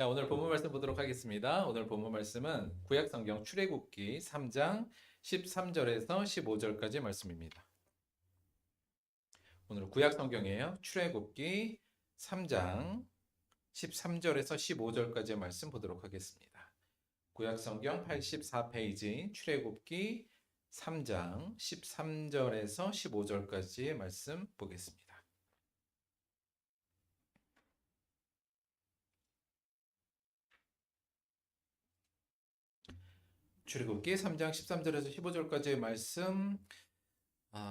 자, 오늘 본문 말씀 보도록 하겠습니다. 오늘 본문 말씀은 구약성경 출애굽기 3장 13절에서 15절까지 말씀입니다. 오늘 구약성경이에요. 출애굽기 3장 13절에서 15절까지 말씀 보도록 하겠습니다. 구약성경 84페이지 출애굽기 3장 13절에서 15절까지의 말씀 보겠습니다. 출애굽기 3장 13절에서 15절까지의 말씀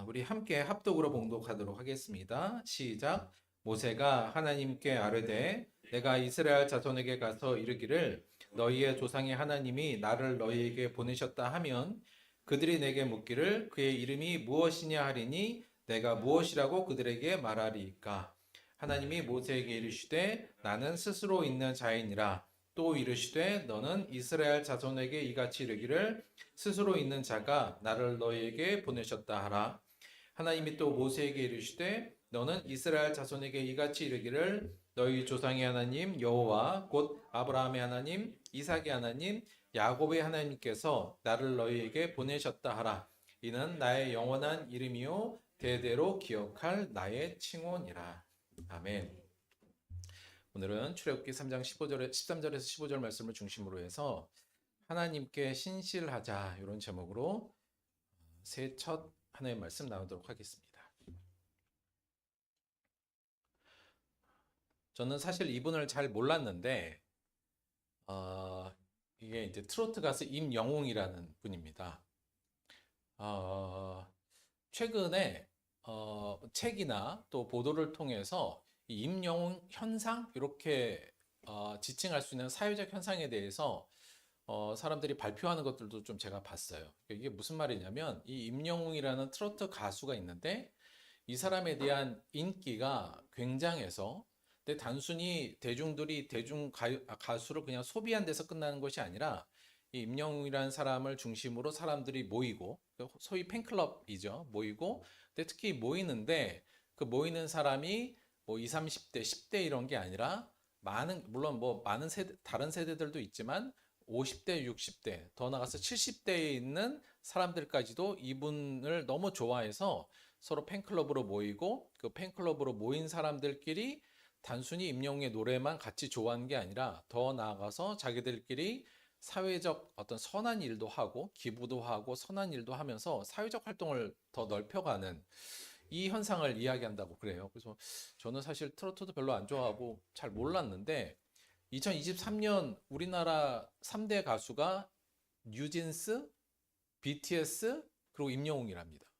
우리 함께 합독으로 봉독하도록 하겠습니다. 시작. 모세가 하나님께 아뢰되 내가 이스라엘 자손에게 가서 이르기를 너희의 조상의 하나님이 나를 너희에게 보내셨다 하면 그들이 내게 묻기를 그의 이름이 무엇이냐 하리니 내가 무엇이라고 그들에게 말하리이까. 하나님이 모세에게 이르시되 나는 스스로 있는 자이니라. 또 이르시되 너는 이스라엘 자손에게 이같이 이르기를 스스로 있는 자가 나를 너희에게 보내셨다 하라. 하나님이 또 모세에게 이르시되 너는 이스라엘 자손에게 이같이 이르기를 너희 조상의 하나님 여호와 곧 아브라함의 하나님 이삭의 하나님 야곱의 하나님께서 나를 너희에게 보내셨다 하라. 이는 나의 영원한 이름이요 대대로 기억할 나의 칭호니라. 아멘. 오늘은 출애굽기 3장 13절에서 15절 말씀을 중심으로 해서 하나님께 신실하자 이런 제목으로 새 첫 하나님의 말씀 나누도록 하겠습니다. 저는 사실 이분을 잘 몰랐는데 이게 이제 트로트 가수 임영웅이라는 분입니다. 최근에 책이나 또 보도를 통해서 이 임영웅 현상 이렇게 지칭할 수 있는 사회적 현상에 대해서 사람들이 발표하는 것들도 좀 제가 봤어요. 이게 무슨 말이냐면 이 임영웅이라는 트로트 가수가 있는데 이 사람에 대한 인기가 굉장해서 근데 단순히 대중들이 가수를 그냥 소비한 데서 끝나는 것이 아니라 이 임영웅이라는 사람을 중심으로 사람들이 모이고 소위 팬클럽이죠. 모이고 근데 특히 모이는데 그 모이는 사람이 뭐 20, 30대, 10대 이런 게 아니라 물론 뭐 많은 세대, 다른 세대들도 있지만 50대, 60대, 더 나가서 70대에 있는 사람들까지도 이분을 너무 좋아해서 서로 팬클럽으로 모이고 그 팬클럽으로 모인 사람들끼리 단순히 임영웅의 노래만 같이 좋아하는 게 아니라 더 나아가서 자기들끼리 사회적 어떤 선한 일도 하고 기부도 하고 선한 일도 하면서 사회적 활동을 더 넓혀가는 이 현상을 이야기한다고 그래요. 그래서 저는 사실 트로트도 별로 안 좋아하고 잘 몰랐는데 2023년 우리나라 3대 가수가 뉴진스, BTS, 그리고 임영웅이랍니다.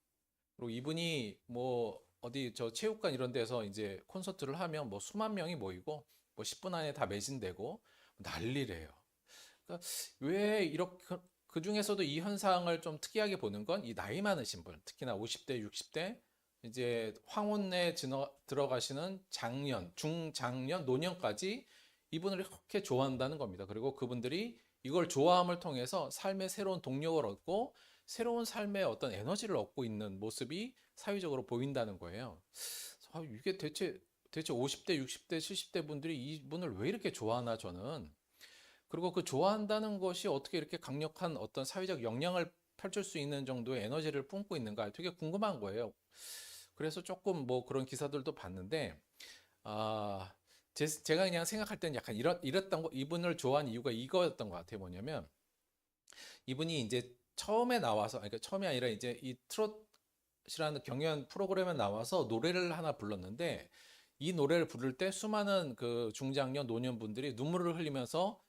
그리고 이분이 뭐 어디 저 체육관 이런 데서 이제 콘서트를 하면 뭐 수만 명이 모이고 뭐 10분 안에 다 매진되고 난리래요. 그러니까 왜 이렇게 그 중에서도 이 현상을 좀 특이하게 보는 건 이 나이 많으신 분, 특히나 50대, 60대 이제 황혼에 들어가시는 장년, 중장년, 노년까지 이분을 그렇게 좋아한다는 겁니다. 그리고 그분들이 이걸 좋아함을 통해서 삶의 새로운 동력을 얻고 새로운 삶의 어떤 에너지를 얻고 있는 모습이 사회적으로 보인다는 거예요. 이게 대체 50대, 60대, 70대 분들이 이분을 왜 이렇게 좋아하나 저는. 그리고 그 좋아한다는 것이 어떻게 이렇게 강력한 어떤 사회적 영향을 펼칠 수 있는 정도의 에너지를 뿜고 있는가 되게 궁금한 거예요. 그래서 조금 뭐 그런 기사들도 봤는데, 아, 제가 그냥 생각할 때는 약간 이랬던 거, 이분을 좋아하는 이유가 이거였던 것 같아요. 뭐냐면, 이분이 이제 처음에 나와서, 그러니까 처음이 아니라 이제 이 트롯이라는 경연 프로그램에 나와서 노래를 하나 불렀는데, 이 노래를 부를 때 수많은 그 중장년 노년분들이 눈물을 흘리면서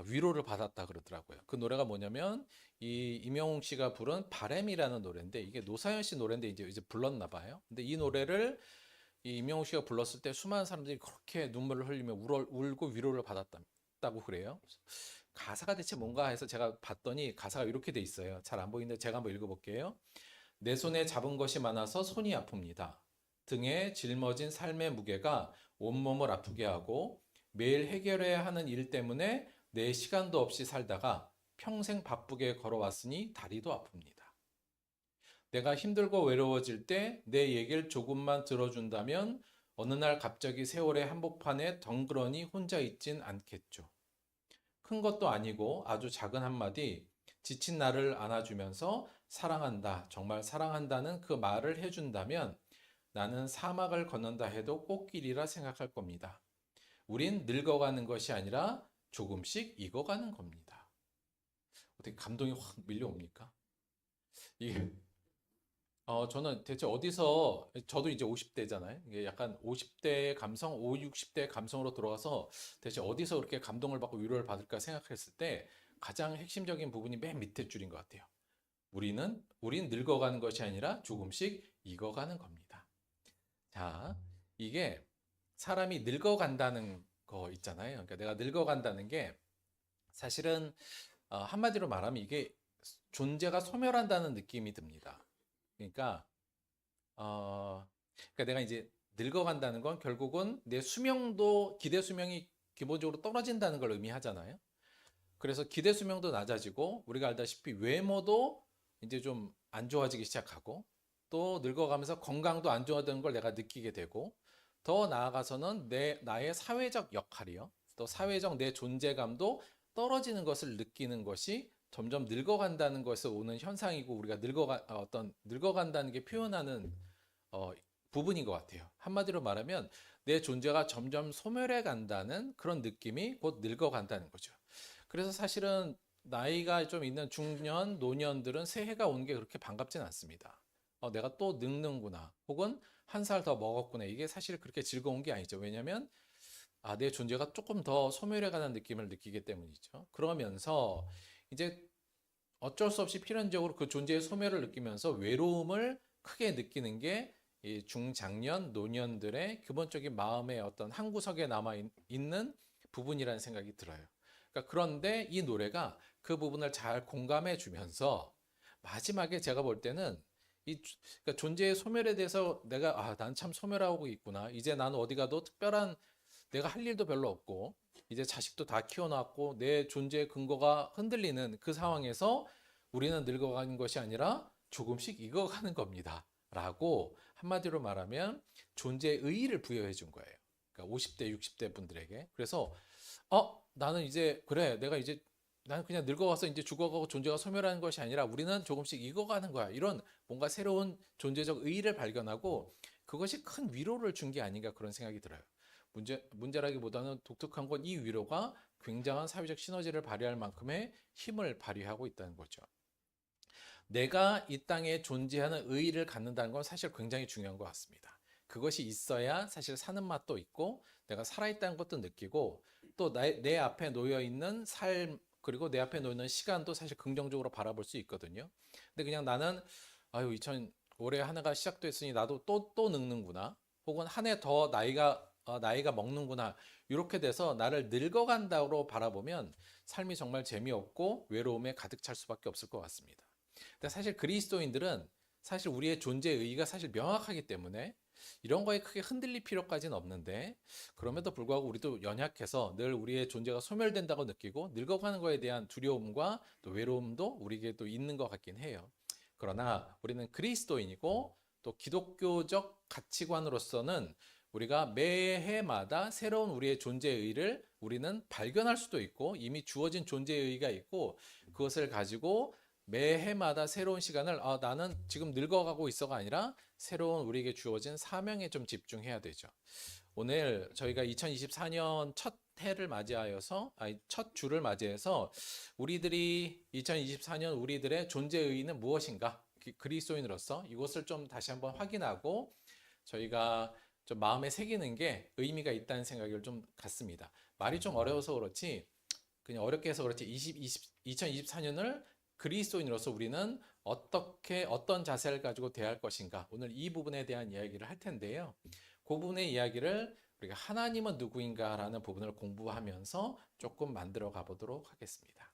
위로를 받았다 그러더라고요. 그 노래가 뭐냐면 이 임영웅 씨가 부른 바램이라는 노래인데 이게 노사연 씨 노래인데 이제 불렀나 봐요. 근데 이 노래를 이 임영웅 씨가 불렀을 때 수많은 사람들이 그렇게 눈물을 흘리며 울고 위로를 받았다고 그래요. 가사가 대체 뭔가 해서 제가 봤더니 가사가 이렇게 돼 있어요. 잘 안 보이는데 제가 한번 읽어볼게요. 내 손에 잡은 것이 많아서 손이 아픕니다. 등에 짊어진 삶의 무게가 온몸을 아프게 하고 매일 해결해야 하는 일 때문에 내 시간도 없이 살다가 평생 바쁘게 걸어왔으니 다리도 아픕니다. 내가 힘들고 외로워질 때 내 얘기를 조금만 들어준다면 어느 날 갑자기 세월의 한복판에 덩그러니 혼자 있진 않겠죠. 큰 것도 아니고 아주 작은 한마디, 지친 나를 안아주면서 사랑한다, 정말 사랑한다는 그 말을 해준다면 나는 사막을 건넌다 해도 꽃길이라 생각할 겁니다. 우린 늙어가는 것이 아니라 조금씩 익어가는 겁니다. 어떻게 감동이 확 밀려옵니까? 이게 저는 대체 어디서, 저도 이제 50대잖아요. 이게 약간 50대의 감성, 5, 60대의 감성으로 들어가서 대체 어디서 그렇게 감동을 받고 위로를 받을까 생각했을 때 가장 핵심적인 부분이 맨 밑에 줄인 것 같아요. 우린 늙어가는 것이 아니라 조금씩 익어가는 겁니다. 자, 이게 사람이 늙어간다는 거 있잖아요. 그러니까 내가 늙어간다는 게 사실은 한마디로 말하면 이게 존재가 소멸한다는 느낌이 듭니다. 그러니까 그러니까 내가 이제 늙어간다는 건 결국은 내 수명도 기대 수명이 기본적으로 떨어진다는 걸 의미하잖아요. 그래서 기대 수명도 낮아지고 우리가 알다시피 외모도 이제 좀 안 좋아지기 시작하고 또 늙어가면서 건강도 안 좋아지는 걸 내가 느끼게 되고 더 나아가서는 나의 사회적 역할이요. 또 사회적 내 존재감도 떨어지는 것을 느끼는 것이 점점 늙어간다는 것에서 오는 현상이고 우리가 늙어간다는 게 표현하는 어, 부분인 것 같아요. 한마디로 말하면 내 존재가 점점 소멸해 간다는 그런 느낌이 곧 늙어간다는 거죠. 그래서 사실은 나이가 좀 있는 중년, 노년들은 새해가 오는 게 그렇게 반갑진 않습니다. 내가 또 늙는구나. 혹은 한 살 더 먹었구나. 이게 사실 그렇게 즐거운 게 아니죠. 왜냐하면 내 존재가 조금 더 소멸해가는 느낌을 느끼기 때문이죠. 그러면서 이제 어쩔 수 없이 필연적으로 그 존재의 소멸을 느끼면서 외로움을 크게 느끼는 게 이 중장년, 노년들의 기본적인 마음의 어떤 한 구석에 남아 있는 부분이라는 생각이 들어요. 그러니까 그런데 이 노래가 그 부분을 잘 공감해 주면서 마지막에 제가 볼 때는 그러니까 존재의 소멸에 대해서 내가 난 참 소멸하고 있구나. 이제 나는 어디 가도 특별한 내가 할 일도 별로 없고 이제 자식도 다 키워놨고 내 존재의 근거가 흔들리는 그 상황에서 우리는 늙어가는 것이 아니라 조금씩 익어가는 겁니다. 라고 한마디로 말하면 존재의 의의를 부여해 준 거예요. 그러니까 50대, 60대 분들에게. 그래서 나는 이제 그래 내가 이제 나는 그냥 늙어가서 이제 죽어가고 존재가 소멸하는 것이 아니라 우리는 조금씩 익어가는 거야. 이런 뭔가 새로운 존재적 의의를 발견하고 그것이 큰 위로를 준 게 아닌가 그런 생각이 들어요. 문제라기보다는 독특한 건 이 위로가 굉장한 사회적 시너지를 발휘할 만큼의 힘을 발휘하고 있다는 거죠. 내가 이 땅에 존재하는 의의를 갖는다는 건 사실 굉장히 중요한 것 같습니다. 그것이 있어야 사실 사는 맛도 있고 내가 살아있다는 것도 느끼고 또 내 앞에 놓여 있는 삶 그리고 내 앞에 놓여 있는 시간도 사실 긍정적으로 바라볼 수 있거든요. 근데 그냥 나는 올해 한 해가 시작됐으니 나도 또 늙는구나. 혹은 한 해 더 나이가 먹는구나. 이렇게 돼서 나를 늙어간다고 바라보면 삶이 정말 재미없고 외로움에 가득 찰 수밖에 없을 것 같습니다. 근데 사실 그리스도인들은 사실 우리의 존재 의의가 사실 명확하기 때문에 이런 거에 크게 흔들릴 필요까지는 없는데 그럼에도 불구하고 우리도 연약해서 늘 우리의 존재가 소멸된다고 느끼고 늙어가는 거에 대한 두려움과 또 외로움도 우리에게 또 있는 것 같긴 해요. 그러나 우리는 그리스도인이고 또 기독교적 가치관으로서는 우리가 매해마다 새로운 우리의 존재의 의의를 우리는 발견할 수도 있고 이미 주어진 존재의 의의가 있고 그것을 가지고 매해마다 새로운 시간을 나는 지금 늙어가고 있어가 아니라 새로운 우리에게 주어진 사명에 좀 집중해야 되죠. 오늘 저희가 2024년 첫 해를 맞이하여서 첫 주를 맞이해서 우리들이 2024년 우리들의 존재 의의는 무엇인가? 그리스도인으로서 이것을 좀 다시 한번 확인하고 저희가 좀 마음에 새기는 게 의미가 있다는 생각을 좀 갖습니다. 말이 좀 어려워서 그렇지 그냥 어렵게 해서 그렇지 2024년을 그리스도인으로서 우리는 어떤 자세를 가지고 대할 것인가 오늘 이 부분에 대한 이야기를 할 텐데요. 그 부분의 이야기를 우리가 하나님은 누구인가 라는 부분을 공부하면서 조금 만들어 가보도록 하겠습니다.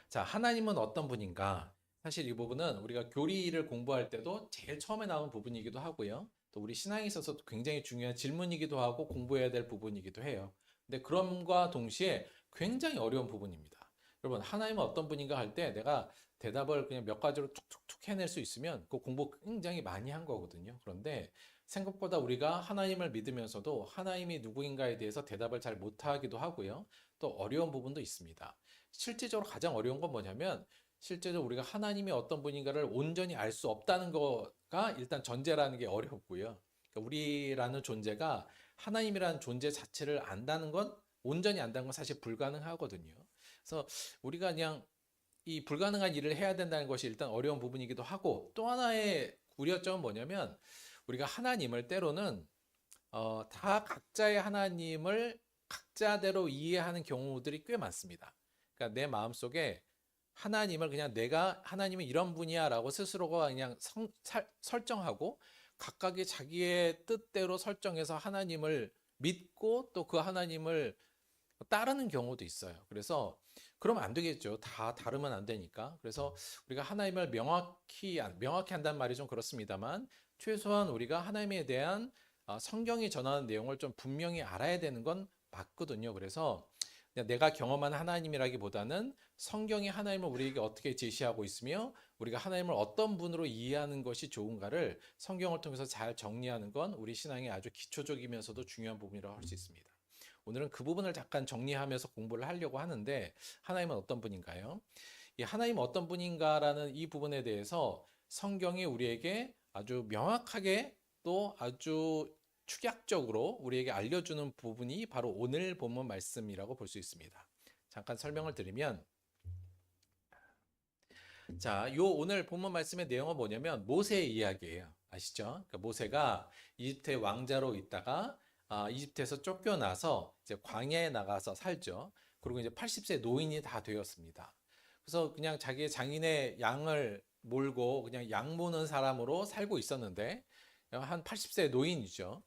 자, 하나님은 어떤 분인가? 사실 이 부분은 우리가 교리를 공부할 때도 제일 처음에 나온 부분이기도 하고요. 또 우리 신앙에 있어서 굉장히 중요한 질문이기도 하고 공부해야 될 부분이기도 해요. 근데 그럼과 동시에 굉장히 어려운 부분입니다. 여러분, 하나님은 어떤 분인가 할 때 내가 대답을 그냥 몇 가지로 툭툭툭 해낼 수 있으면 그 공부 굉장히 많이 한 거거든요. 그런데 생각보다 우리가 하나님을 믿으면서도 하나님이 누구인가에 대해서 대답을 잘 못하기도 하고요. 또 어려운 부분도 있습니다. 실질적으로 가장 어려운 건 뭐냐면 실제로 우리가 하나님이 어떤 분인가를 온전히 알 수 없다는 거가 일단 전제라는 게 어렵고요. 그러니까 우리라는 존재가 하나님이라는 존재 자체를 안다는 건 온전히 안다는 건 사실 불가능하거든요. 그래서 우리가 그냥 이 불가능한 일을 해야 된다는 것이 일단 어려운 부분이기도 하고 또 하나의 우려점은 뭐냐면 우리가 하나님을 때로는 다 각자의 하나님을 각자대로 이해하는 경우들이 꽤 많습니다. 그러니까 내 마음속에 하나님을 그냥 내가 하나님은 이런 분이야라고 스스로가 그냥 설정하고 각각의 자기의 뜻대로 설정해서 하나님을 믿고 또 그 하나님을 따르는 경우도 있어요. 그래서 그러면 안 되겠죠. 다 다르면 안 되니까. 그래서 우리가 하나님을 명확히 한다는 말이 좀 그렇습니다만 최소한 우리가 하나님에 대한 성경이 전하는 내용을 좀 분명히 알아야 되는 건 맞거든요. 그래서 그냥 내가 경험한 하나님이라기보다는 성경이 하나님을 우리에게 어떻게 제시하고 있으며 우리가 하나님을 어떤 분으로 이해하는 것이 좋은가를 성경을 통해서 잘 정리하는 건 우리 신앙의 아주 기초적이면서도 중요한 부분이라고 할 수 있습니다. 오늘은 그 부분을 잠깐 정리하면서 공부를 하려고 하는데 하나님은 어떤 분인가요? 이 하나님은 어떤 분인가라는 이 부분에 대해서 성경이 우리에게 아주 명확하게 또 아주 축약적으로 우리에게 알려주는 부분이 바로 오늘 본문 말씀이라고 볼 수 있습니다. 잠깐 설명을 드리면 자, 요 오늘 본문 말씀의 내용은 뭐냐면 모세의 이야기예요. 아시죠? 그러니까 모세가 이집트의 왕자로 있다가 이집트에서 쫓겨나서 이제 광야에 나가서 살죠. 그리고 이제 80세 노인이 다 되었습니다. 그래서 그냥 자기의 장인의 양을 몰고 그냥 양 모는 사람으로 살고 있었는데 한 80세 노인이죠.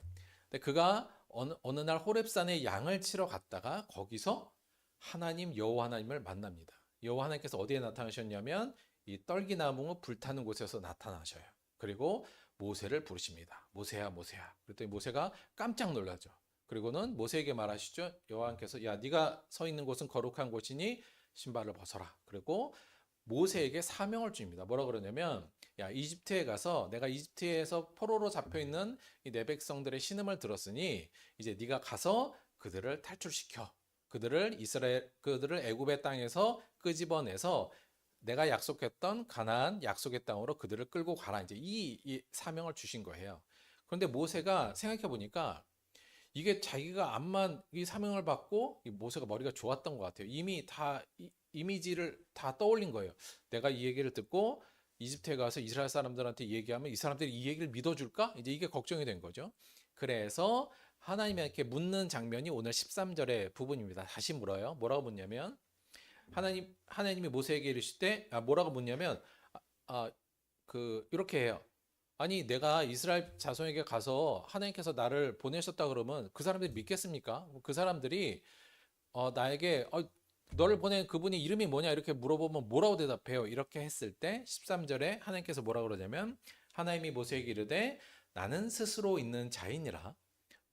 근데 그가 어느 날 호렙산에 양을 치러 갔다가 거기서 하나님 여호와 하나님을 만납니다. 여호와 하나님께서 어디에 나타나셨냐면 이 떨기나무 불타는 곳에서 나타나셔요. 그리고 모세를 부르십니다. 모세야, 모세야. 그랬더니 모세가 깜짝 놀라죠. 그리고는 모세에게 말하시죠. 여호와께서 야, 네가 서 있는 곳은 거룩한 곳이니 신발을 벗어라. 그리고 모세에게 사명을 줍니다. 뭐라 그러냐면 야, 이집트에 가서 내가 이집트에서 포로로 잡혀 있는 이 내 백성들의 신음을 들었으니 이제 네가 가서 그들을 탈출시켜. 그들을 애굽의 땅에서 끄집어내서 내가 약속했던 가나안 약속의 땅으로 그들을 끌고 가라. 이제 이 사명을 주신 거예요. 그런데 모세가 생각해 보니까 이게 자기가 암만 이 사명을 받고 이 모세가 머리가 좋았던 것 같아요. 이미 다 이미지를 다 떠올린 거예요. 내가 이 얘기를 듣고 이집트에 가서 이스라엘 사람들한테 얘기하면 이 사람들이 이 얘기를 믿어줄까? 이제 이게 걱정이 된 거죠. 그래서 하나님께 묻는 장면이 오늘 13절의 부분입니다. 다시 물어요. 뭐라고 묻냐면 하나님이 모세에게 이르실 때 뭐라고 묻냐면 이렇게 해요. 아니 내가 이스라엘 자손에게 가서 하나님께서 나를 보내셨다 그러면 그 사람들이 믿겠습니까? 그 사람들이 나에게 너를 보낸 그분이 이름이 뭐냐 이렇게 물어보면 뭐라고 대답해요? 이렇게 했을 때 13절에 하나님께서 뭐라고 그러냐면 하나님이 모세에게 이르되 나는 스스로 있는 자이니라.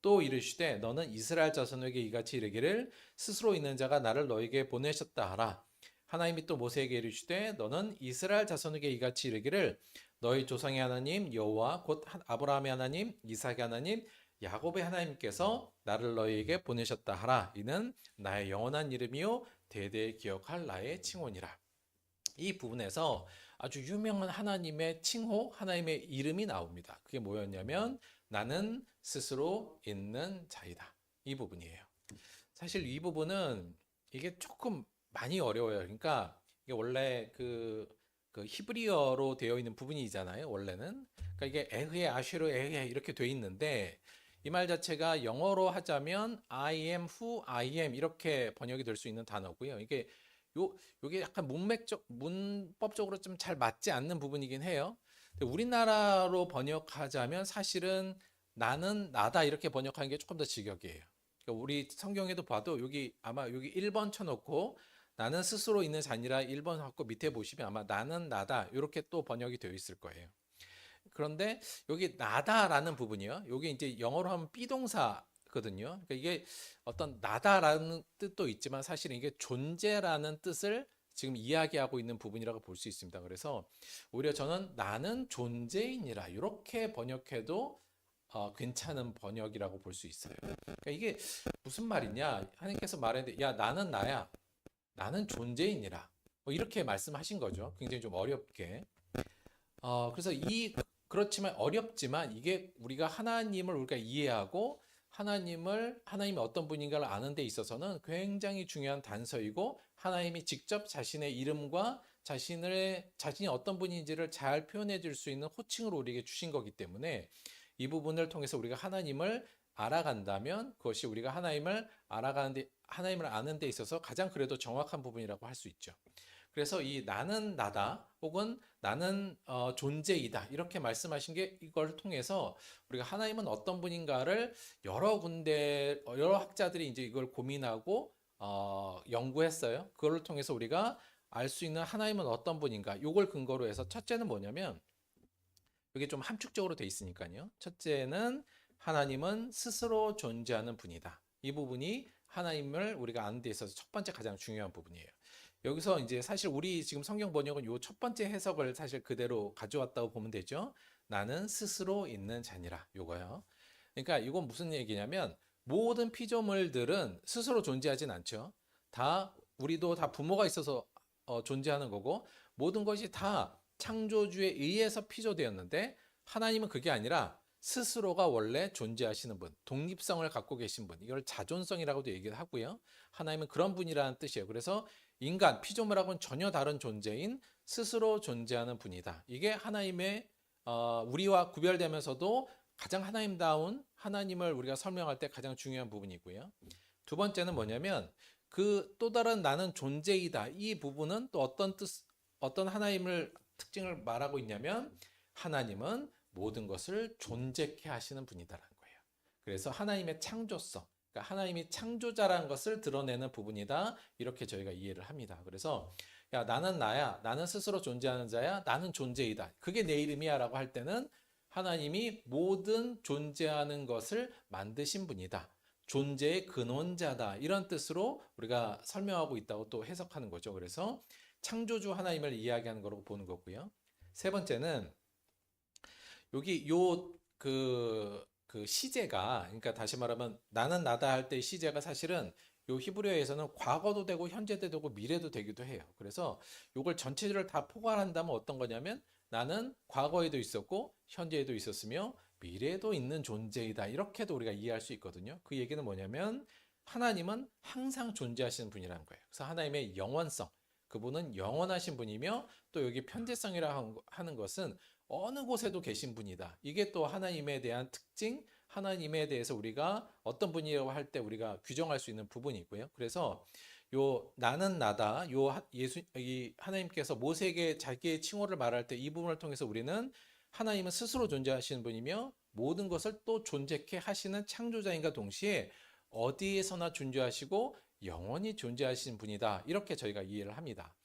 또 이르시되 너는 이스라엘 자손에게 이같이 이르기를 스스로 있는 자가 나를 너에게 보내셨다 하라. 하나님이 또 모세에게 이르시되 너는 이스라엘 자손에게 이같이 이르기를 너희 조상의 하나님 여호와 곧 아브라함의 하나님 이삭의 하나님 야곱의 하나님께서 나를 너희에게 보내셨다 하라. 이는 나의 영원한 이름이요 대대 기억할 나의 칭호니라. 이 부분에서 아주 유명한 하나님의 칭호, 하나님의 이름이 나옵니다. 그게 뭐였냐면 나는 스스로 있는 자이다. 이 부분이에요. 사실 이 부분은 이게 조금 많이 어려워요. 그러니까 이게 원래 그 히브리어로 되어 있는 부분이잖아요. 원래는. 그러니까 이게 에흐에 아쉐로 에흐에 이렇게 돼 있는데 이 말 자체가 영어로 하자면 I am who I am 이렇게 번역이 될 수 있는 단어고요. 요게 약간 문법적으로 좀 잘 맞지 않는 부분이긴 해요. 근데 우리나라로 번역하자면 사실은 나는 나다 이렇게 번역하는 게 조금 더 직역이에요. 그러니까 우리 성경에도 봐도 아마 여기 1번 쳐놓고 나는 스스로 있는 자니라 1번 하고 밑에 보시면 아마 나는 나다 이렇게 또 번역이 되어 있을 거예요. 그런데 여기 나다라는 부분이요. 여기 이제 영어로 하면 비동사거든요. 그러니까 이게 어떤 나다라는 뜻도 있지만 사실은 이게 존재라는 뜻을 지금 이야기하고 있는 부분이라고 볼 수 있습니다. 그래서 오히려 저는 나는 존재인이라 이렇게 번역해도 괜찮은 번역이라고 볼 수 있어요. 그러니까 이게 무슨 말이냐? 하나님께서 말했는데, 야, 나는 나야. 나는 존재인이라. 뭐 이렇게 말씀하신 거죠. 굉장히 좀 어렵게. 그래서 그렇지만 어렵지만 이게 우리가 하나님을 우리가 이해하고 하나님이 어떤 분인가를 아는 데 있어서는 굉장히 중요한 단서이고 하나님이 직접 자신의 이름과 자신이 어떤 분인지를 잘 표현해 줄 수 있는 호칭으로 우리에게 주신 거기 때문에 이 부분을 통해서 우리가 하나님을 알아간다면 그것이 우리가 하나님을 아는 데 있어서 가장 그래도 정확한 부분이라고 할 수 있죠. 그래서 이 나는 나다 혹은 나는 존재이다 이렇게 말씀하신 게 이걸 통해서 우리가 하나님은 어떤 분인가를 여러 학자들이 이제 이걸 고민하고 연구했어요. 그걸 통해서 우리가 알 수 있는 하나님은 어떤 분인가 이걸 근거로 해서 첫째는 뭐냐면 이게 좀 함축적으로 돼 있으니까요. 첫째는 하나님은 스스로 존재하는 분이다. 이 부분이 하나님을 우리가 아는 데 있어서 첫 번째 가장 중요한 부분이에요. 여기서 이제 사실 우리 지금 성경 번역은 요 첫 번째 해석을 사실 그대로 가져왔다고 보면 되죠. 나는 스스로 있는 자니라. 요거요. 그러니까 이건 무슨 얘기냐면 모든 피조물들은 스스로 존재하진 않죠. 우리도 다 부모가 있어서 존재하는 거고 모든 것이 다 창조주에 의해서 피조되었는데 하나님은 그게 아니라 스스로가 원래 존재하시는 분, 독립성을 갖고 계신 분, 이걸 자존성이라고도 얘기를 하고요. 하나님은 그런 분이라는 뜻이에요. 그래서 인간, 피조물하고는 전혀 다른 존재인 스스로 존재하는 분이다. 이게 하나님의 우리와 구별되면서도 가장 하나님다운 하나님을 우리가 설명할 때 가장 중요한 부분이고요. 두 번째는 뭐냐면 그 또 다른 나는 존재이다. 이 부분은 또 어떤 하나님을 특징을 말하고 있냐면 하나님은 모든 것을 존재케 하시는 분이다라는 거예요. 그래서 하나님의 창조성, 그러니까 하나님이 창조자라는 것을 드러내는 부분이다. 이렇게 저희가 이해를 합니다. 그래서 야, 나는 나야. 나는 스스로 존재하는 자야. 나는 존재이다. 그게 내 이름이야라고 할 때는 하나님이 모든 존재하는 것을 만드신 분이다. 존재의 근원자다. 이런 뜻으로 우리가 설명하고 있다고 또 해석하는 거죠. 그래서 창조주 하나님을 이야기하는 거라고 보는 거고요. 세 번째는 여기 그 시제가, 그러니까 다시 말하면 나는 나다 할 때 시제가 사실은 요 히브리어에서는 과거도 되고 현재도 되고 미래도 되기도 해요. 그래서 요걸 전체를 다 포괄한다면 어떤 거냐면 나는 과거에도 있었고 현재에도 있었으며 미래에도 있는 존재이다. 이렇게도 우리가 이해할 수 있거든요. 그 얘기는 뭐냐면 하나님은 항상 존재하시는 분이라는 거예요. 그래서 하나님의 영원성, 그분은 영원하신 분이며 또 여기 편재성이라 하는 것은 어느 곳에도 계신 분이다. 이게 또 하나님에 대한 특징, 하나님에 대해서 우리가 어떤 분이라고 할 때 우리가 규정할 수 있는 부분이고요. 그래서 요 나는 나다. 이 하나님께서 모세에게 자기의 칭호를 말할 때 이 부분을 통해서 우리는 하나님은 스스로 존재하시는 분이며 모든 것을 또 존재케 하시는 창조자인가 동시에 어디에서나 존재하시고 영원히 존재하시는 분이다. 이렇게 저희가 이해를 합니다.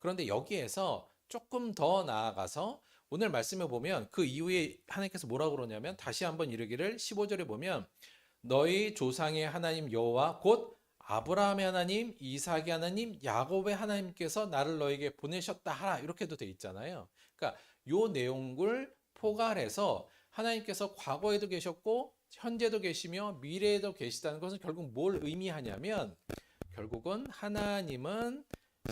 그런데 여기에서 조금 더 나아가서 오늘 말씀에 보면 그 이후에 하나님께서 뭐라고 그러냐면 다시 한번 이르기를 15절에 보면 너희 조상의 하나님 여호와 곧 아브라함의 하나님, 이삭의 하나님, 야곱의 하나님께서 나를 너에게 보내셨다 하라. 이렇게도 돼 있잖아요. 그러니까 요 내용을 포괄해서 하나님께서 과거에도 계셨고 현재도 계시며 미래에도 계시다는 것은 결국 뭘 의미하냐면 결국은 하나님은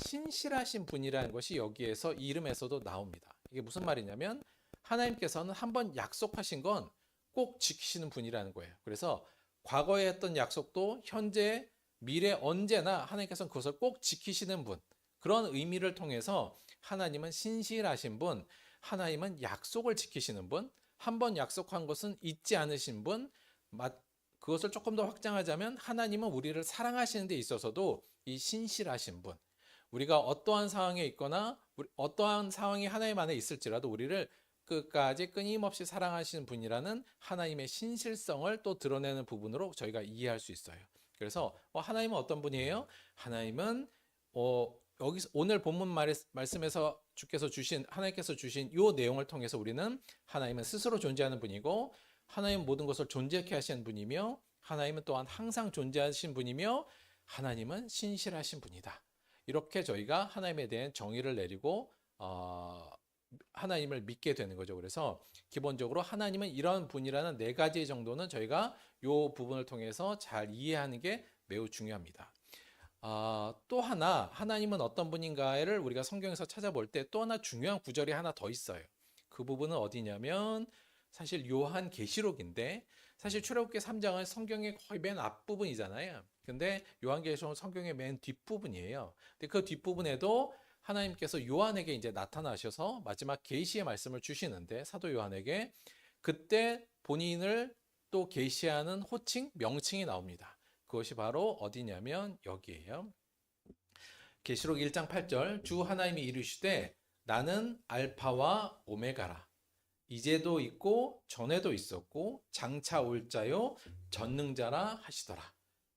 신실하신 분이라는 것이 여기에서 이 이름에서도 나옵니다. 이게 무슨 말이냐면 하나님께서는 한번 약속하신 건 꼭 지키시는 분이라는 거예요. 그래서 과거에 했던 약속도 현재, 미래 언제나 하나님께서는 그것을 꼭 지키시는 분. 그런 의미를 통해서 하나님은 신실하신 분, 하나님은 약속을 지키시는 분, 한번 약속한 것은 잊지 않으신 분, 그것을 조금 더 확장하자면 하나님은 우리를 사랑하시는 데 있어서도 이 신실하신 분, 우리가 어떠한 상황에 있거나 어떠한 상황이 하나님 안에 있을지라도 우리를 끝까지 끊임없이 사랑하시는 분이라는 하나님의 신실성을 또 드러내는 부분으로 저희가 이해할 수 있어요. 그래서 하나님은 어떤 분이에요? 하나님은 여기서 오늘 본문 말씀에서 하나님께서 주신 이 내용을 통해서 우리는 하나님은 스스로 존재하는 분이고 하나님은 모든 것을 존재케 하시는 분이며 하나님은 또한 항상 존재하신 분이며 하나님은 신실하신 분이다. 이렇게 저희가 하나님에 대한 정의를 내리고 하나님을 믿게 되는 거죠. 그래서 기본적으로 하나님은 이런 분이라는 네 가지 정도는 저희가 이 부분을 통해서 잘 이해하는 게 매우 중요합니다. 또 하나 하나님은 어떤 분인가를 우리가 성경에서 찾아볼 때 또 하나 중요한 구절이 하나 더 있어요. 그 부분은 어디냐면 사실 요한계시록인데, 사실 출애굽기 3장은 성경의 거의 맨 앞부분이잖아요. 근데 요한계시록은 성경의 맨 뒷부분이에요. 근데 그 뒷부분에도 하나님께서 요한에게 이제 나타나셔서 마지막 계시의 말씀을 주시는데, 사도 요한에게 그때 본인을 또 계시하는 호칭, 명칭이 나옵니다. 그것이 바로 어디냐면 여기에요. 계시록 1장 8절, 주 하나님이 이르시되 나는 알파와 오메가라. 이제도 있고 전에도 있었고 장차 올 자요 전능자라 하시더라.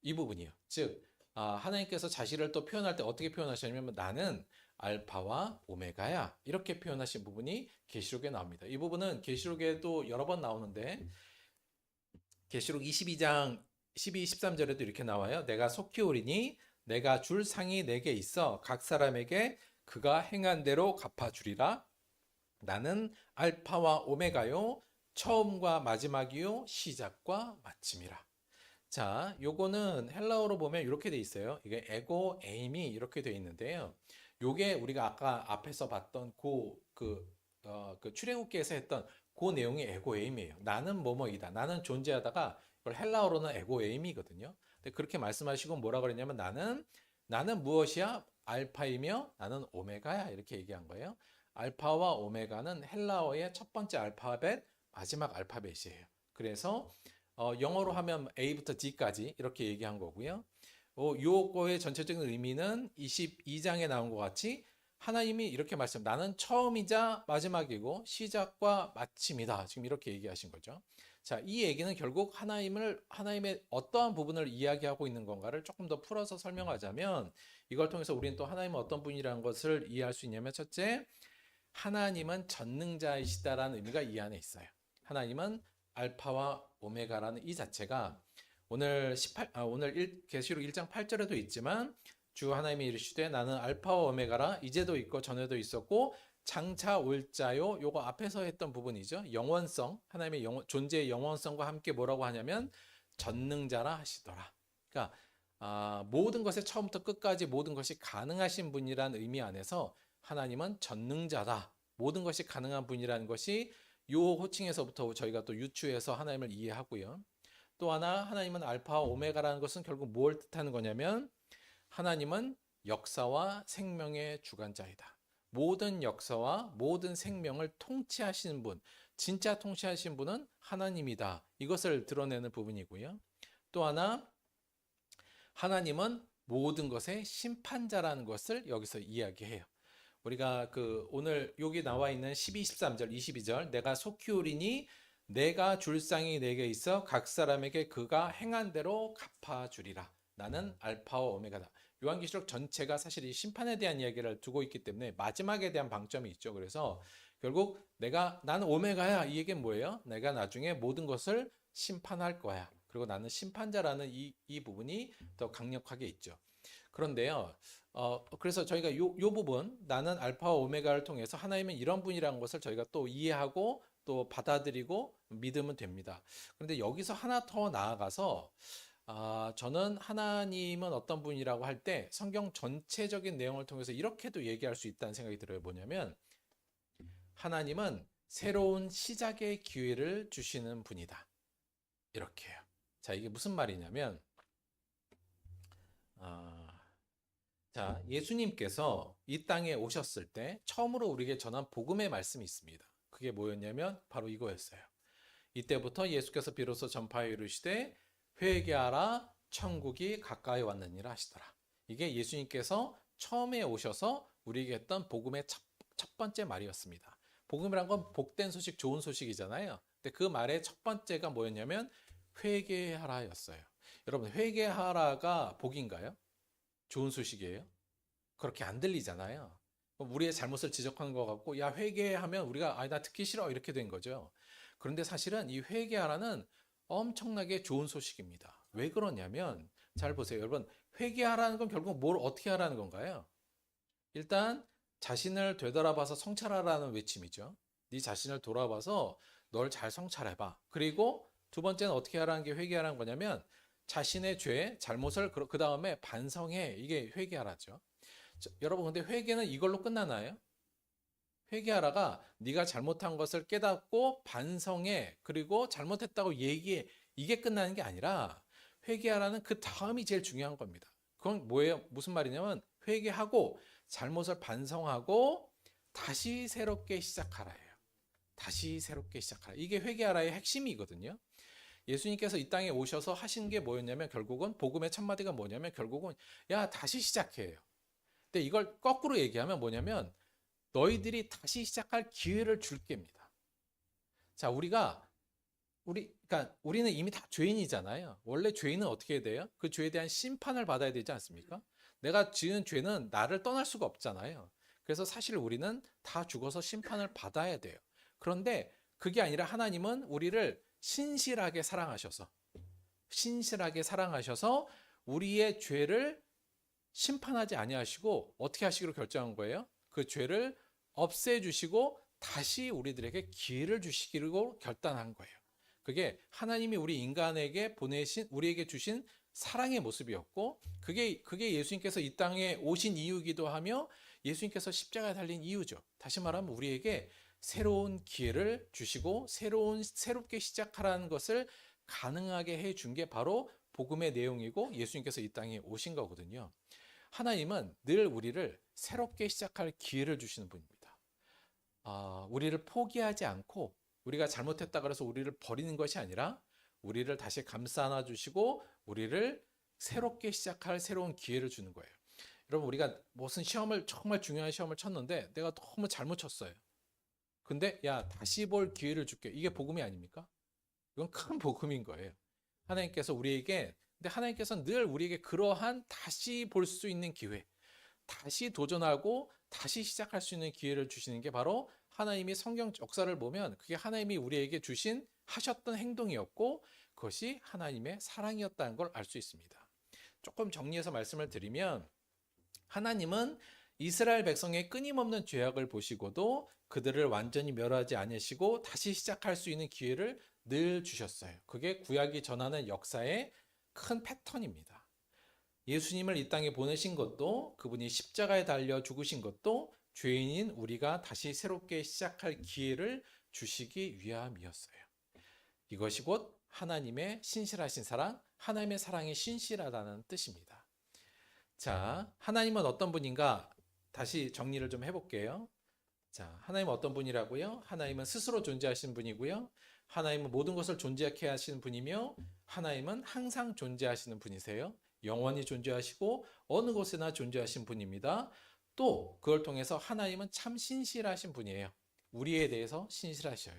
이 부분이요. 즉 하나님께서 자신을 또 표현할 때 어떻게 표현하시냐면 나는 알파와 오메가야, 이렇게 표현하신 부분이 계시록에 나옵니다. 이 부분은 계시록에도 여러 번 나오는데 계시록 22장 12, 13절에도 이렇게 나와요. 내가 속히 오리니 내가 줄 상이 내게 있어 각 사람에게 그가 행한 대로 갚아주리라. 나는 알파와 오메가요 처음과 마지막이요 시작과 마침이라. 자, 요거는 헬라어로 보면 이렇게 돼 있어요. 이게 에고 에임이 이렇게 돼 있는데요. 요게 우리가 아까 앞에서 봤던 그 출애굽기에서 했던 그 내용이 에고 에임이에요. 나는 뭐뭐이다. 나는 존재하다가 이걸 헬라어로는 에고 에임이거든요. 근데 그렇게 말씀하시고 뭐라 그랬냐면 나는 무엇이야? 알파이며 나는 오메가야, 이렇게 얘기한 거예요. 알파와 오메가는 헬라어의 첫 번째 알파벳, 마지막 알파벳이에요. 그래서 영어로 하면 A부터 D까지 이렇게 얘기한 거고요. 요거의 전체적인 의미는 22장에 나온 것 같이 하나님이 이렇게 말씀, 나는 처음이자 마지막이고 시작과 마침이다. 지금 이렇게 얘기하신 거죠. 자, 이 얘기는 결국 하나님의 어떠한 부분을 이야기하고 있는 건가를 조금 더 풀어서 설명하자면, 이걸 통해서 우리는 또 하나님은 어떤 분이라는 것을 이해할 수 있냐면, 첫째, 하나님은 전능자이시다라는 의미가 이 안에 있어요. 하나님은 알파와 오메가라는 이 자체가 오늘 계시록 1장 8절에도 있지만, 주 하나님이 이르시되 나는 알파와 오메가라, 이제도 있고 전에도 있었고 장차 올 자요. 요거 앞에서 했던 부분이죠. 영원성, 하나님의 존재의 영원성과 함께 뭐라고 하냐면 전능자라 하시더라. 그러니까 모든 것의 처음부터 끝까지 모든 것이 가능하신 분이라는 의미 안에서 하나님은 전능자다. 모든 것이 가능한 분이라는 것이 요 호칭에서부터 저희가 또 유추해서 하나님을 이해하고요. 또 하나, 하나님은 알파와 오메가라는 것은 결국 뭘 뜻하는 거냐면 하나님은 역사와 생명의 주관자이다. 모든 역사와 모든 생명을 통치하시는 분, 진짜 통치하신 분은 하나님이다. 이것을 드러내는 부분이고요. 또 하나, 하나님은 모든 것의 심판자라는 것을 여기서 이야기해요. 우리가 오늘 여기 나와 있는 12, 13절, 22절, 내가 속히 오리니 내가 줄 상이 내게 있어 각 사람에게 그가 행한 대로 갚아주리라. 나는 알파와 오메가다. 요한계시록 전체가 사실 이 심판에 대한 이야기를 두고 있기 때문에 마지막에 대한 방점이 있죠. 그래서 결국 나는 오메가야, 이 얘기는 뭐예요? 내가 나중에 모든 것을 심판할 거야. 그리고 나는 심판자라는 이 부분이 더 강력하게 있죠. 그런데요, 그래서 저희가 요 부분, 나는 알파와 오메가를 통해서 하나님은 이런 분이라는 것을 저희가 또 이해하고 또 받아들이고 믿으면 됩니다. 그런데 여기서 하나 더 나아가서 저는 하나님은 어떤 분이라고 할 때 성경 전체적인 내용을 통해서 이렇게도 얘기할 수 있다는 생각이 들어요. 뭐냐면 하나님은 새로운 시작의 기회를 주시는 분이다. 이렇게요. 자, 이게 무슨 말이냐면 자, 예수님께서 이 땅에 오셨을 때 처음으로 우리에게 전한 복음의 말씀이 있습니다. 그게 뭐였냐면 바로 이거였어요. 이때부터 예수께서 비로소 전파하여 이르시되 회개하라 천국이 가까이 왔느니라 하시더라. 이게 예수님께서 처음에 오셔서 우리에게 했던 복음의 첫 번째 말이었습니다. 복음이란 건 복된 소식, 좋은 소식이잖아요. 근데 그 말의 첫 번째가 뭐였냐면 회개하라였어요. 여러분, 회개하라가 복인가요? 좋은 소식이에요? 그렇게 안 들리잖아요. 우리의 잘못을 지적하는 것 같고, 야, 회개하면 우리가 나 듣기 싫어, 이렇게 된 거죠. 그런데 사실은 이 회개하라는 엄청나게 좋은 소식입니다. 왜 그러냐면 잘 보세요. 여러분, 회개하라는 건 결국 뭘 어떻게 하라는 건가요? 일단 자신을 되돌아봐서 성찰하라는 외침이죠. 네 자신을 돌아봐서 널 잘 성찰해봐. 그리고 두 번째는 어떻게 하라는 게 회개하라는 거냐면 자신의 죄, 잘못을 그 다음에 반성해. 이게 회개하라죠. 여러분 근데 회개는 이걸로 끝나나요? 회개하라가 네가 잘못한 것을 깨닫고 반성해. 그리고 잘못했다고 얘기해. 이게 끝나는 게 아니라 회개하라는 그 다음이 제일 중요한 겁니다. 그건 뭐예요? 무슨 말이냐면 회개하고 잘못을 반성하고 다시 새롭게 시작하라예요. 다시 새롭게 시작하라. 이게 회개하라의 핵심이거든요. 예수님께서 이 땅에 오셔서 하신 게 뭐였냐면 결국은 복음의 첫 마디가 뭐냐면 결국은 야 다시 시작해요. 근데 이걸 거꾸로 얘기하면 뭐냐면 너희들이 다시 시작할 기회를 줄게입니다. 자, 그러니까 우리는 이미 다 죄인이잖아요. 원래 죄인은 어떻게 돼요? 그 죄에 대한 심판을 받아야 되지 않습니까? 내가 지은 죄는 나를 떠날 수가 없잖아요. 그래서 사실 우리는 다 죽어서 심판을 받아야 돼요. 그런데 그게 아니라 하나님은 우리를 신실하게 사랑하셔서 우리의 죄를 심판하지 아니하시고 어떻게 하시기로 결정한 거예요? 그 죄를 없애주시고 다시 우리들에게 기회를 주시기로 결단한 거예요. 그게 하나님이 우리 인간에게 우리에게 주신 사랑의 모습이었고, 그게 예수님께서 이 땅에 오신 이유이기도 하며, 예수님께서 십자가에 달린 이유죠. 다시 말하면 우리에게 새로운 기회를 주시고, 새롭게 시작하라는 것을 가능하게 해준 게 바로 복음의 내용이고, 예수님께서 이 땅에 오신 거거든요. 하나님은 늘 우리를 새롭게 시작할 기회를 주시는 분입니다. 우리를 포기하지 않고 우리가 잘못했다 그래서 우리를 버리는 것이 아니라 우리를 다시 감싸 안아 주시고 우리를 새롭게 시작할 새로운 기회를 주는 거예요. 여러분 우리가 무슨 정말 중요한 시험을 쳤는데 내가 너무 잘못 쳤어요. 근데 야 다시 볼 기회를 줄게. 이게 복음이 아닙니까? 이건 큰 복음인 거예요. 근데 하나님께서는 늘 우리에게 그러한 다시 볼 수 있는 기회, 다시 도전하고 다시 시작할 수 있는 기회를 주시는 게 바로 하나님이 성경 역사를 보면 그게 하나님이 우리에게 하셨던 행동이었고 그것이 하나님의 사랑이었다는 걸 알 수 있습니다. 조금 정리해서 말씀을 드리면 하나님은 이스라엘 백성의 끊임없는 죄악을 보시고도 그들을 완전히 멸하지 않으시고 다시 시작할 수 있는 기회를 늘 주셨어요. 그게 구약이 전하는 역사의 큰 패턴입니다. 예수님을 이 땅에 보내신 것도 그분이 십자가에 달려 죽으신 것도 죄인인 우리가 다시 새롭게 시작할 기회를 주시기 위함이었어요. 이것이 곧 하나님의 신실하신 사랑, 하나님의 사랑이 신실하다는 뜻입니다. 자, 하나님은 어떤 분인가? 다시 정리를 좀 해볼게요. 자, 하나님은 어떤 분이라고요? 하나님은 스스로 존재하시는 분이고요. 하나님은 모든 것을 존재하게 하시는 분이며 하나님은 항상 존재하시는 분이세요. 영원히 존재하시고 어느 곳에나 존재하신 분입니다. 또 그걸 통해서 하나님은 참 신실하신 분이에요. 우리에 대해서 신실하셔요.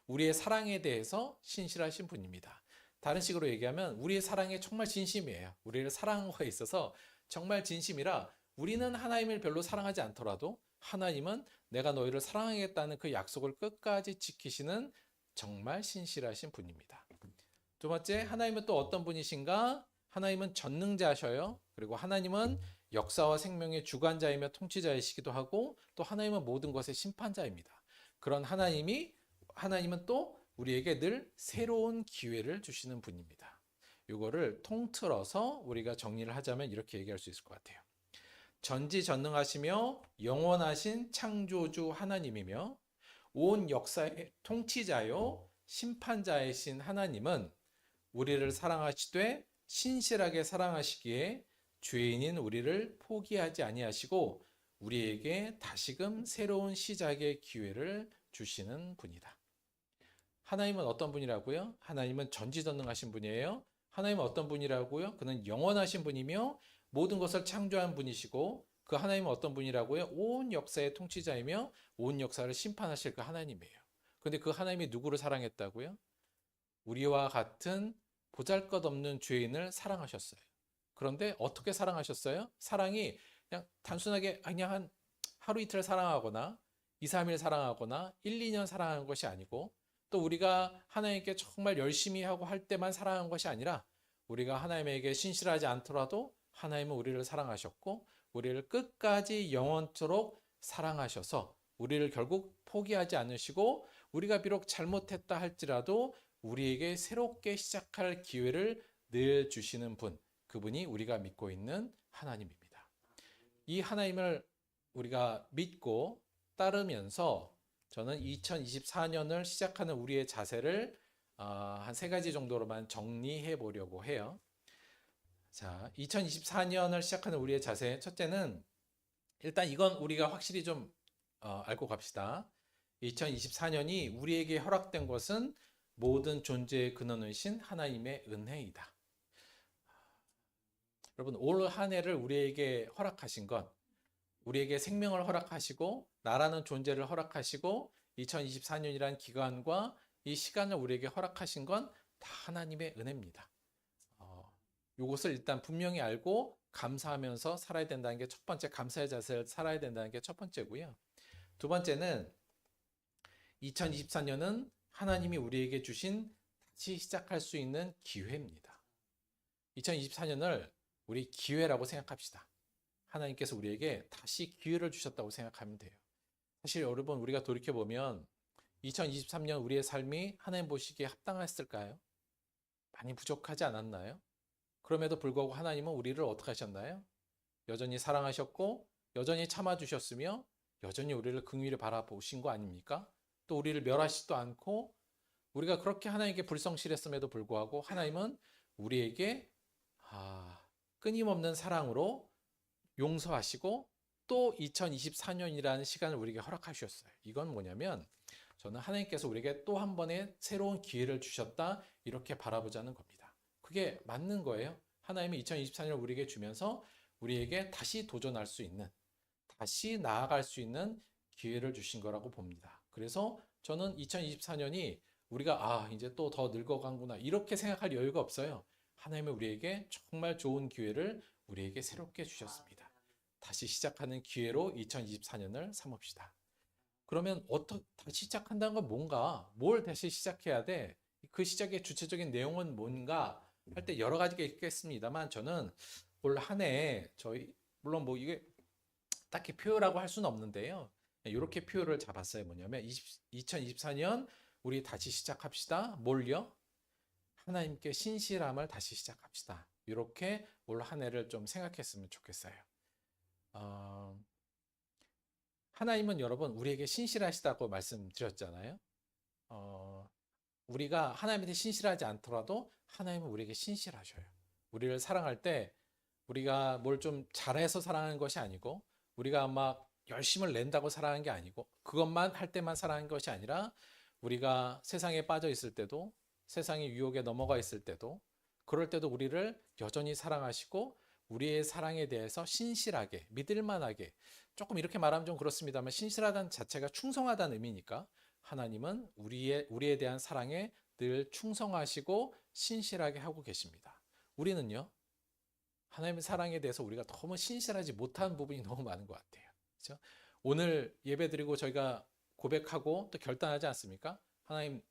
우리의 사랑에 대해서 신실하신 분입니다. 다른 식으로 얘기하면 우리의 사랑에 정말 진심이에요. 우리를 사랑한 거에 있어서 정말 진심이라 우리는 하나님을 별로 사랑하지 않더라도 하나님은 내가 너희를 사랑하겠다는 그 약속을 끝까지 지키시는 정말 신실하신 분입니다. 두 번째, 하나님은 또 어떤 분이신가? 하나님은 전능자셔요. 그리고 하나님은 역사와 생명의 주관자이며 통치자이시기도 하고 또 하나님은 모든 것의 심판자입니다. 그런 하나님은 또 우리에게 늘 새로운 기회를 주시는 분입니다. 이거를 통틀어서 우리가 정리를 하자면 이렇게 얘기할 수 있을 것 같아요. 전지전능하시며 영원하신 창조주 하나님이며 온 역사의 통치자요 심판자이신 하나님은 우리를 사랑하시되 신실하게 사랑하시기에 죄인인 우리를 포기하지 아니하시고 우리에게 다시금 새로운 시작의 기회를 주시는 분이다. 하나님은 어떤 분이라고요? 하나님은 전지전능하신 분이에요. 하나님은 어떤 분이라고요? 그는 영원하신 분이며 모든 것을 창조한 분이시고 그 하나님은 어떤 분이라고요? 온 역사의 통치자이며 온 역사를 심판하실 그 하나님이에요. 근데 그 하나님이 누구를 사랑했다고요? 우리와 같은 보잘것없는 죄인을 사랑하셨어요. 그런데 어떻게 사랑하셨어요? 사랑이 그냥 단순하게 그냥 한 하루 이틀 사랑하거나 2, 3일 사랑하거나 1, 2년 사랑하는 것이 아니고 또 우리가 하나님께 정말 열심히 하고 할 때만 사랑한 것이 아니라 우리가 하나님에게 신실하지 않더라도 하나님은 우리를 사랑하셨고 우리를 끝까지 영원토록 사랑하셔서 우리를 결국 포기하지 않으시고 우리가 비록 잘못했다 할지라도 우리에게 새롭게 시작할 기회를 늘 주시는 분, 그분이 우리가 믿고 있는 하나님입니다. 이 하나님을 우리가 믿고 따르면서 저는 2024년을 시작하는 우리의 자세를 한 3가지 정도로만 정리해 보려고 해요. 자, 2024년을 시작하는 우리의 자세, 첫째는 일단 이건 우리가 확실히 좀 알고 갑시다. 2024년이 우리에게 허락된 것은 모든 존재의 근원이신 하나님의 은혜이다. 여러분, 올 한 해를 우리에게 허락하신 것, 우리에게 생명을 허락하시고 나라는 존재를 허락하시고 2024년이란 기간과 이 시간을 우리에게 허락하신 건 다 하나님의 은혜입니다. 이것을 일단 분명히 알고 감사하면서 살아야 된다는 게 첫 번째, 감사의 자세를 살아야 된다는 게 첫 번째고요. 두 번째는 2024년은 하나님이 우리에게 주신 다시 시작할 수 있는 기회입니다. 2024년을 우리 기회라고 생각합시다. 하나님께서 우리에게 다시 기회를 주셨다고 생각하면 돼요. 사실 여러분, 우리가 돌이켜보면 2023년 우리의 삶이 하나님 보시기에 합당했을까요? 많이 부족하지 않았나요? 그럼에도 불구하고 하나님은 우리를 어떻게 하셨나요? 여전히 사랑하셨고 여전히 참아주셨으며 여전히 우리를 긍휼히 바라보신 거 아닙니까? 또 우리를 멸하시지도 않고 우리가 그렇게 하나님께 불성실했음에도 불구하고 하나님은 우리에게 끊임없는 사랑으로 용서하시고 또 2024년이라는 시간을 우리에게 허락하셨어요. 이건 뭐냐면 저는 하나님께서 우리에게 또 한 번의 새로운 기회를 주셨다 이렇게 바라보자는 겁니다. 그게 맞는 거예요. 하나님이 2024년을 우리에게 주면서 우리에게 다시 도전할 수 있는, 다시 나아갈 수 있는 기회를 주신 거라고 봅니다. 그래서 저는 2024년이 우리가 이제 또 더 늙어간구나 이렇게 생각할 여유가 없어요. 하나님은 우리에게 정말 좋은 기회를 우리에게 새롭게 주셨습니다. 다시 시작하는 기회로 2024년을 삼읍시다. 그러면 다시 시작한다는 건 뭔가, 뭘 다시 시작해야 돼? 그 시작의 주체적인 내용은 뭔가 할 때 여러 가지가 있겠습니다만 저는 올 한 해 물론 뭐 이게 딱히 표요라고 할 수는 없는데요. 이렇게 표요를 잡았어요. 뭐냐면 2024년 우리 다시 시작합시다. 뭘요? 하나님께 신실함을 다시 시작합시다. 이렇게 올 한 해를 좀 생각했으면 좋겠어요. 하나님은 여러분 우리에게 신실하시다고 말씀드렸잖아요. 우리가 하나님한테 신실하지 않더라도 하나님은 우리에게 신실하셔요. 우리를 사랑할 때 우리가 뭘 좀 잘해서 사랑하는 것이 아니고 우리가 막 열심을 낸다고 사랑하는 게 아니고 그것만 할 때만 사랑하는 것이 아니라 우리가 세상에 빠져 있을 때도 세상의 유혹에 넘어가 있을 때도 그럴 때도 우리를 여전히 사랑하시고 우리의 사랑에 대해서 신실하게 믿을 만하게 조금 이렇게 말하면 좀 그렇습니다만 신실하다는 자체가 충성하다는 의미니까 하나님은 우리에 대한 사랑에 늘 충성하시고 신실하게 하고 계십니다. 우리는요, 하나님의 사랑에 대해서 우리가 너무 신실하지 못한 부분이 너무 많은 것 같아요. 그렇죠? 오늘 예배드리고 저희가 고백하고 또 결단하지 않습니까? 하나님,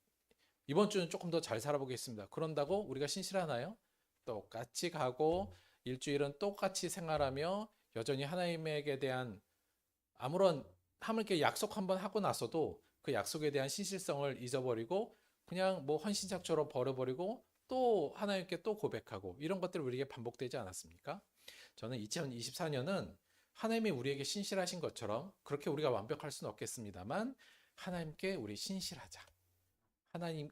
이번 주는 조금 더 잘 살아보겠습니다. 그런다고 우리가 신실하나요? 똑같이 가고 일주일은 똑같이 생활하며 여전히 하나님에게 대한 아무런 하물께 약속 한번 하고 나서도 그 약속에 대한 신실성을 잊어버리고 그냥 뭐 헌신짝처럼 버려버리고 또 하나님께 또 고백하고 이런 것들이 우리에게 반복되지 않았습니까? 저는 2024년은 하나님이 우리에게 신실하신 것처럼 그렇게 우리가 완벽할 수는 없겠습니다만 하나님께 우리 신실하자.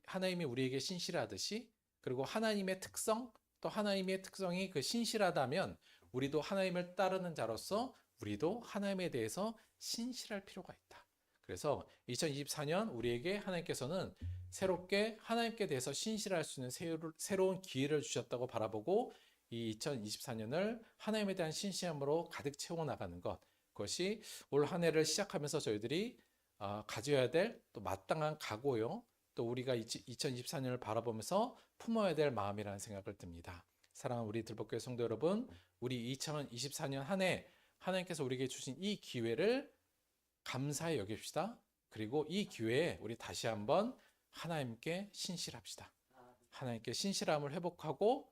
하나님이 우리에게 신실하듯이 그리고 하나님의 특성 또 하나님의 특성이 그 신실하다면 우리도 하나님을 따르는 자로서 우리도 하나님에 대해서 신실할 필요가 있다. 그래서 2024년 우리에게 하나님께서는 새롭게 하나님께 대해서 신실할 수 있는 새로운 기회를 주셨다고 바라보고 이 2024년을 하나님에 대한 신실함으로 가득 채워나가는 것, 그것이 올 한 해를 시작하면서 저희들이 가져야 될 또 마땅한 각오요. 또 우리가 2024년을 바라보면서 품어야 될 마음이라는 생각을 듭니다. 사랑하는 우리 들복교회 성도 여러분, 우리 2024년 한 해 하나님께서 우리에게 주신 이 기회를 감사히 여깁시다. 그리고 이 기회에 우리 다시 한번 하나님께 신실합시다. 하나님께 신실함을 회복하고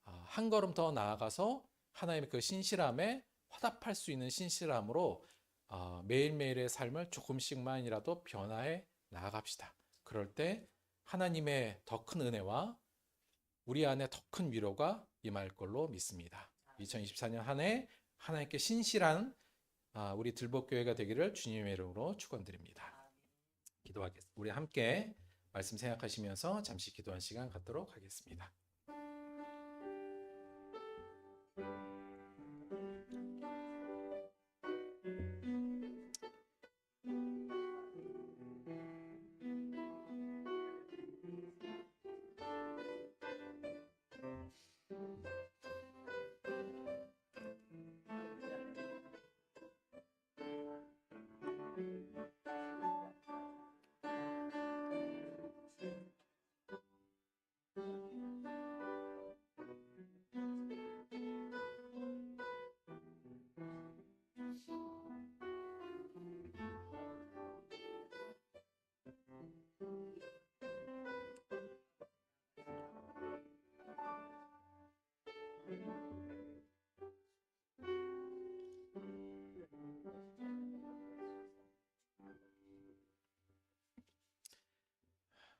한 걸음 더 나아가서 하나님의 그 신실함에 화답할 수 있는 신실함으로 매일매일의 삶을 조금씩만이라도 변화해 나아갑시다. 그럴 때 하나님의 더 큰 은혜와 우리 안에 더 큰 위로가 임할 걸로 믿습니다. 2024년 한 해 하나님께 신실한 우리 들복교회가 되기를 주님의 이름으로 축원드립니다. 기도하겠습니다. 우리 함께 말씀 생각하시면서 잠시 기도한 시간 갖도록 하겠습니다.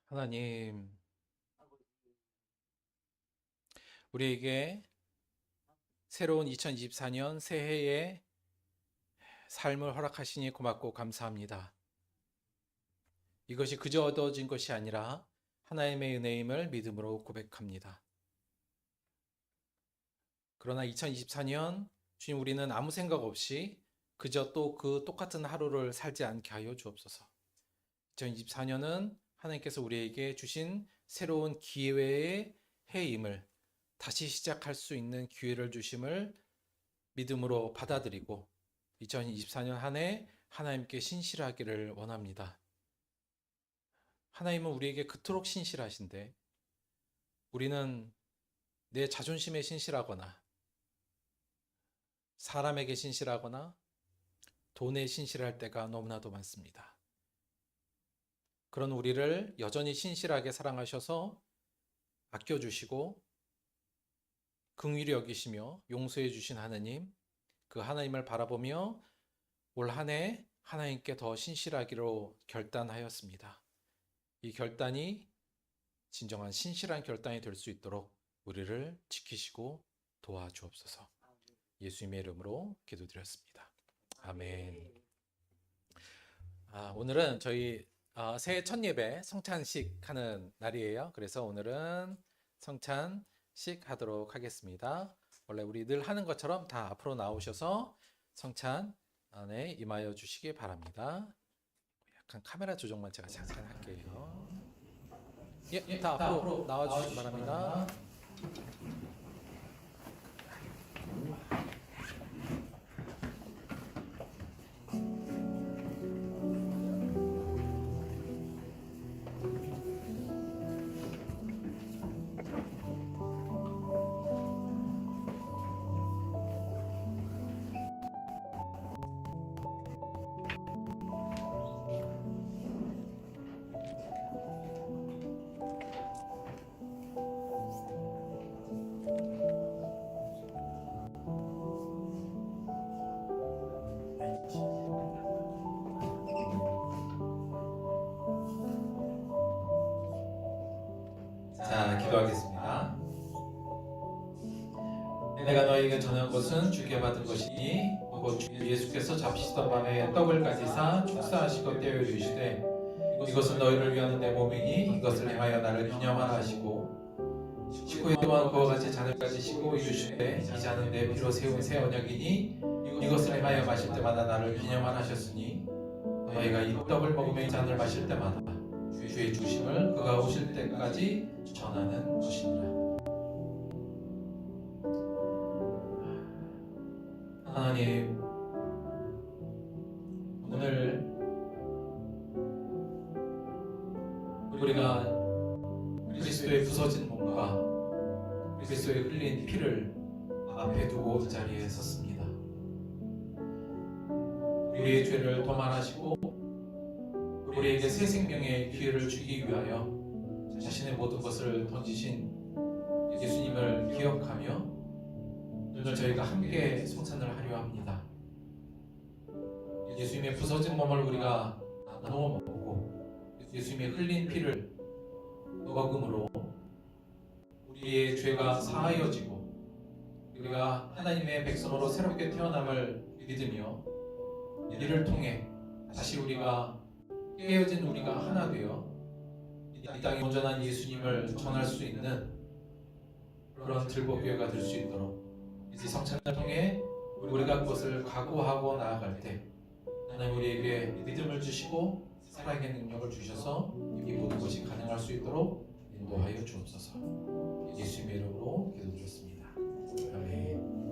하나님, 우리에게 새로운 2024년 새해의 삶을 허락하시니 고맙고 감사합니다. 이것이 그저 얻어진 것이 아니라 하나님의 은혜임을 믿음으로 고백합니다. 그러나 2024년 주님, 우리는 아무 생각 없이 그저 또 그 똑같은 하루를 살지 않게 하여 주옵소서. 2024년은 하나님께서 우리에게 주신 새로운 기회의 해임을 다시 시작할 수 있는 기회를 주심을 믿음으로 받아들이고 2024년 한 해 하나님께 신실하기를 원합니다. 하나님은 우리에게 그토록 신실하신데 우리는 내 자존심에 신실하거나 사람에게 신실하거나 돈에 신실할 때가 너무나도 많습니다. 그런 우리를 여전히 신실하게 사랑하셔서 아껴주시고 긍휼히 여기시며 용서해 주신 하나님, 그 하나님을 바라보며 올 한 해 하나님께 더 신실하기로 결단하였습니다. 이 결단이 진정한 신실한 결단이 될 수 있도록 우리를 지키시고 도와주옵소서. 예수님의 이름으로 기도드렸습니다. 아멘. 오늘은 저희 새해 첫 예배 성찬식 하는 날이에요. 그래서 오늘은 성찬식 하도록 하겠습니다. 원래 우리 늘 하는 것처럼 다 앞으로 나오셔서 성찬 안에 임하여 주시기 바랍니다. 약간 카메라 조정만 제가 잠깐 할게요. 다 앞으로 나와 주시기 바랍니다. 자, 기도하겠습니다. 내가 너희에게 전한 것은 주께 받은 것이니 곧 예수께서 잡히시던 밤에 떡을 가지사 축사하시고 떼어 이르시되 이것은 너희를 위하는 내 몸이니 이것을 행하여 나를 기념하라 하시고 식후에 또한 그와 같이 잔을 가지시고 이르시되 이 잔은 내 피로 세운 새 언약이니 이것을 행하여 마실 때마다 나를 기념하라 하셨으니 너희가 이 떡을 먹으며 이 잔을 마실 때마다 주의 주심을 그가 오실 때까지 전하는 것이니라. 하나님, 오늘 우리가 그리스도의 부서진 몸과 그리스도의 흘린 피를 앞에 두고 이 자리에 섰습니다. 우리의 죄를 도말하시고 우리에게 새 생명의 기회를 주기 위하여 자신의 모든 것을 던지신 예수님을 기억하며 오늘 저희가 함께 성찬을 하려 합니다. 예수님의 부서진 몸을 우리가 나누어 먹고 예수님의 흘린 피를 먹음으로 우리의 죄가 사하여지고 우리가 하나님의 백성으로 새롭게 태어남을 믿으며 이를 통해 다시 우리가 깨어진 우리가 하나 되어 이 땅에 온전한 예수님을 전할 수 있는 그런 들보교회가 될 수 있도록 이 성찬을 통해 우리가 그것을 각오하고 나아갈 때 하나님 우리에게 믿음을 주시고 살아가는 능력을 주셔서 이 모든 것이 가능할 수 있도록 인도하여 주옵소서. 예수님의 이름으로 기도드렸습니다. 아멘.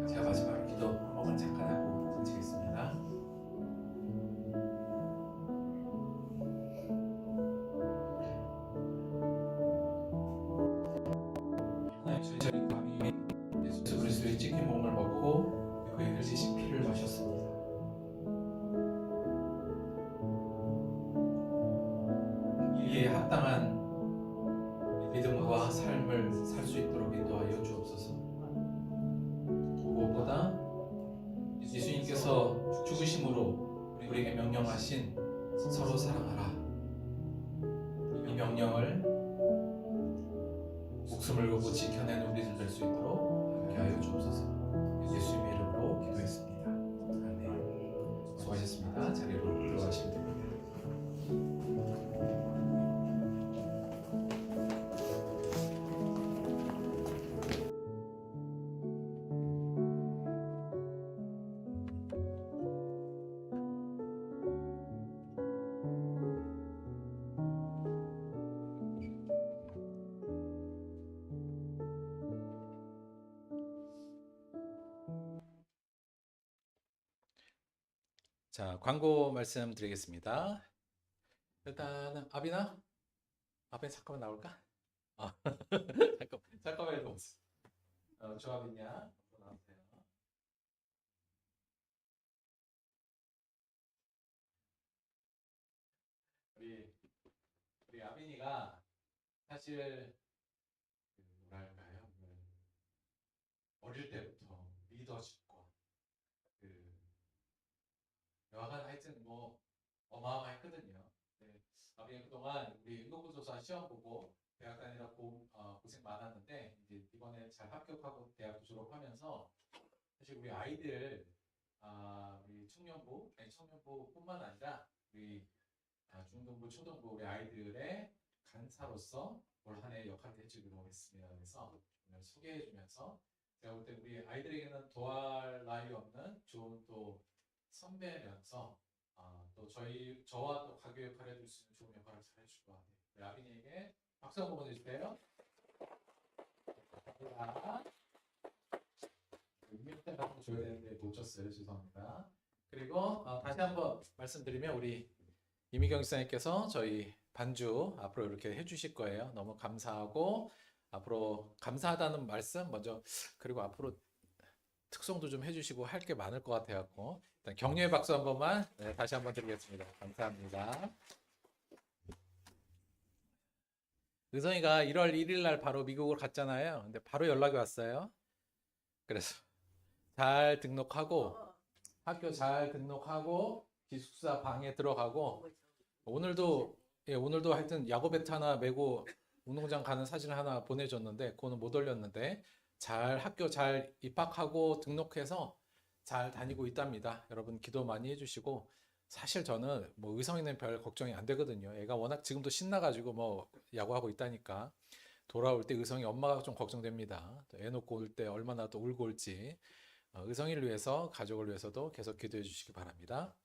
제가 마지막으로 기도 한 번만 잠깐 하고 던지겠습니다. 하나님 저희 감히 예수 그리스도의 찢긴 몸을 먹고 그의 흘리신 피를 마셨습니다. 이에 합당한 믿음과 삶을 살 수 있도록 인도하여 주옵소서. 무엇보다 예수님께서 죽으심으로 우리에게 명령하신 서로 사랑하라, 이 명령을 목숨을 걸고 지켜낸 우리들 될 수 있도록 함께 하여 주옵소서. 예수님의 이름으로 기도했습니다. 아멘. 수고하셨습니다. 자리로 들어가시면 됩니다. 자, 광고 말씀드리겠습니다. 일단은 아비나? 아비 잠깐만 나올까? 아, 잠깐만 이거 없어. 조합이냐? 나오세요. 우리 아빈이가 사실 뭐랄까요? 하여튼 뭐 어마어마했거든요. 네. 아버님 그동안 우리 응급구조사 시험 보고 대학 다니라 고생 많았는데 이제 이번에 잘 합격하고 대학도 졸업하면서 사실 우리 아이들 우리 청년부뿐만 아니라 우리 중등부, 초등부 우리 아이들의 간사로서 올 한 해 역할을 해주기로 했습니다. 그래서 오늘 소개해주면서 제가 볼 때 우리 아이들에게는 더할 나위 없는 좋은 또 선배면서 또 저와 또 가교 역할을 해줄 수 있는 좋은 역할을 잘 해줄 것 같아요. 우리 아빈이에게 박수 한번 보내주세요. 감사합니다. 밑에 갖고 줘야 되는데 놓쳤어요. 죄송합니다. 그리고 다시 한번 말씀드리면 우리 이미경 지사님께서 저희 반주 앞으로 이렇게 해주실 거예요. 너무 감사하고 앞으로 감사하다는 말씀 먼저 그리고 앞으로 특송도 좀 해주시고 할 게 많을 것 같아요. 일단 격려의 박수 한 번만 다시 한번 드리겠습니다. 감사합니다. 의성이가 1월 1일 날 바로 미국으로 갔잖아요. 근데 바로 연락이 왔어요. 그래서 잘 등록하고 학교 잘 등록하고 기숙사 방에 들어가고 오늘도 하여튼 야구 배트 하나 메고 운동장 가는 사진 하나 보내줬는데 그거는 못 올렸는데 잘 학교 잘 입학하고 등록해서 잘 다니고 있답니다. 여러분 기도 많이 해주시고 사실 저는 뭐 의성이는 별 걱정이 안 되거든요. 애가 워낙 지금도 신나가지고 뭐 야구하고 있다니까 돌아올 때 의성이 엄마가 좀 걱정됩니다. 애 놓고 올 때 얼마나 또 울고 올지 의성이를 위해서 가족을 위해서도 계속 기도해 주시기 바랍니다.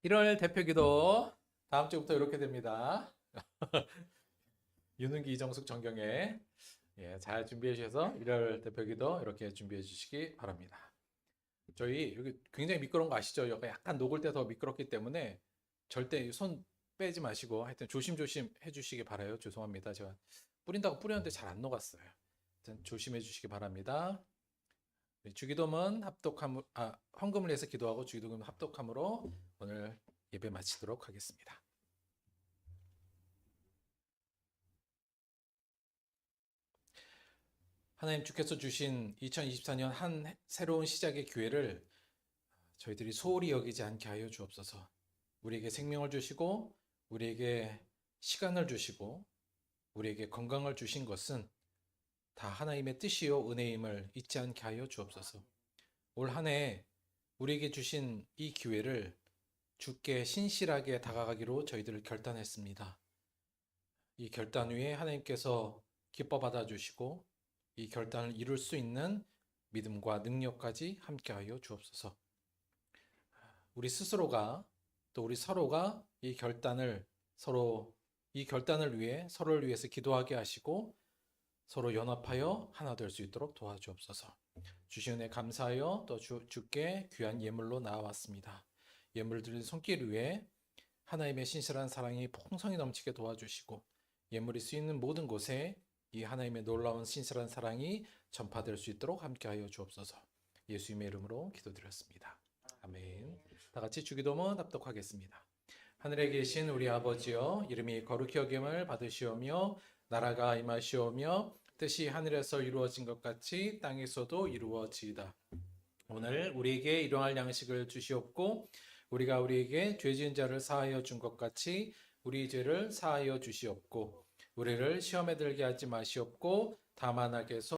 1월 대표 기도 다음 주부터 이렇게 됩니다. 윤은기, 이정숙, 정경애 잘 준비해 주셔서 1월 대표 기도 이렇게 준비해 주시기 바랍니다. 저희 여기 굉장히 미끄러운 거 아시죠? 여기 약간 녹을 때 더 미끄럽기 때문에 절대 손 빼지 마시고 하여튼 조심조심 해주시기 바라요. 죄송합니다. 제가 뿌린다고 뿌렸는데 잘 안 녹았어요. 하여튼 조심해 주시기 바랍니다. 주기도문 헌금을 해서 기도하고 주기도문 합독함으로 오늘 예배 마치도록 하겠습니다. 하나님 주께서 주신 2024년 한 새로운 시작의 기회를 저희들이 소홀히 여기지 않게 하여 주옵소서. 우리에게 생명을 주시고 우리에게 시간을 주시고 우리에게 건강을 주신 것은 다 하나님의 뜻이요 은혜임을 잊지 않게 하여 주옵소서. 올 한 해 우리에게 주신 이 기회를 주께 신실하게 다가가기로 저희들을 결단했습니다. 이 결단 위에 하나님께서 기뻐 받아주시고 이 결단을 이룰 수 있는 믿음과 능력까지 함께하여 주옵소서. 우리 스스로가 또 우리 서로가 이 결단을 위해 서로를 위해서 기도하게 하시고 서로 연합하여 하나 될 수 있도록 도와주옵소서. 주신 은혜 감사하여 또 주께 귀한 예물로 나아왔습니다. 예물을 드린 손길 위에 하나님의 신실한 사랑이 풍성히 넘치게 도와주시고 예물이 쓰이는 모든 곳에 이 하나님의 놀라운 신실한 사랑이 전파될 수 있도록 함께하여 주옵소서. 예수님의 이름으로 기도드렸습니다. 아멘. 다 같이 주기도문 합독하겠습니다. 하늘에 계신 우리 아버지여, 이름이 거룩히 여김을 받으시오며 나라가 임하시오며 뜻이 하늘에서 이루어진 것 같이 땅에서도 이루어지이다. 오늘 우리에게 일용할 양식을 주시옵고 우리가 우리에게 죄 지은 자를 사하여 준 것 같이 우리 죄를 사하여 주시옵고 우리를 시험에 들게 하지 마시옵고 다만 악에서